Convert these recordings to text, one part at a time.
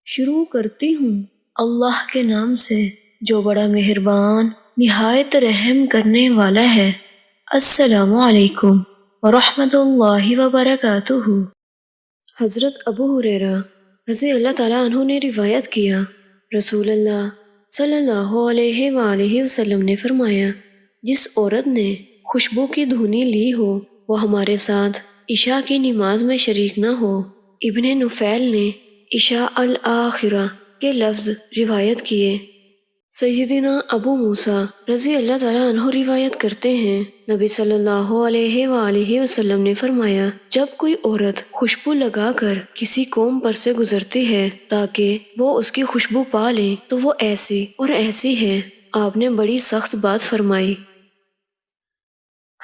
شروع کرتی ہوں اللہ کے نام سے جو بڑا مہربان نہایت رحم کرنے والا ہے۔ السلام علیکم ورحمۃ اللہ وبرکاتہ۔ حضرت ابو ہریرہ رضی اللہ تعالیٰ عنہ نے روایت کیا، رسول اللہ صلی اللہ علیہ وآلہ وسلم نے فرمایا، جس عورت نے خوشبو کی دھونی لی ہو وہ ہمارے ساتھ عشاء کی نماز میں شریک نہ ہو۔ ابن نفیل نے عشاء الآخرہ کے لفظ روایت کیے۔ سیدنا ابو موسیٰ رضی اللہ تعالیٰ عنہ روایت کرتے ہیں، نبی صلی اللہ علیہ وآلہ وسلم نے فرمایا، جب کوئی عورت خوشبو لگا کر کسی قوم پر سے گزرتی ہے تاکہ وہ اس کی خوشبو پا لیں تو وہ ایسی اور ایسی ہے۔ آپ نے بڑی سخت بات فرمائی۔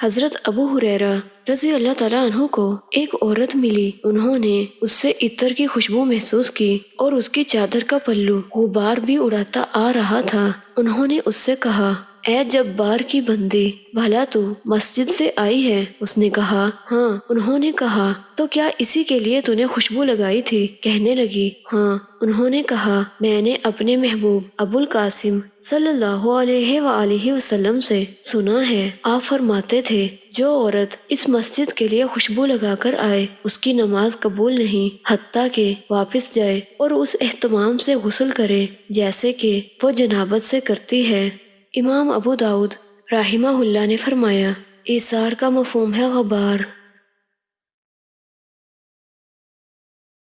حضرت ابو ہریرہ رضی اللہ تعالیٰ عنہ کو ایک عورت ملی، انہوں نے اس سے عطر کی خوشبو محسوس کی اور اس کی چادر کا پلو غبار بھی اڑاتا آ رہا تھا۔ انہوں نے اس سے کہا، اے جبار کی بندی، بھلا تو مسجد سے آئی ہے؟ اس نے کہا، ہاں۔ انہوں نے کہا، تو کیا اسی کے لیے تو نے خوشبو لگائی تھی؟ کہنے لگی، ہاں۔ انہوں نے کہا، میں نے اپنے محبوب ابو القاسم صلی اللہ علیہ وآلہ وسلم سے سنا ہے، آپ فرماتے تھے، جو عورت اس مسجد کے لیے خوشبو لگا کر آئے اس کی نماز قبول نہیں حتیٰ کہ واپس جائے اور اس اہتمام سے غسل کرے جیسے کہ وہ جنابت سے کرتی ہے۔ امام ابو داؤد رحمہ اللہ نے فرمایا، ایثار کا مفہوم ہے غبار۔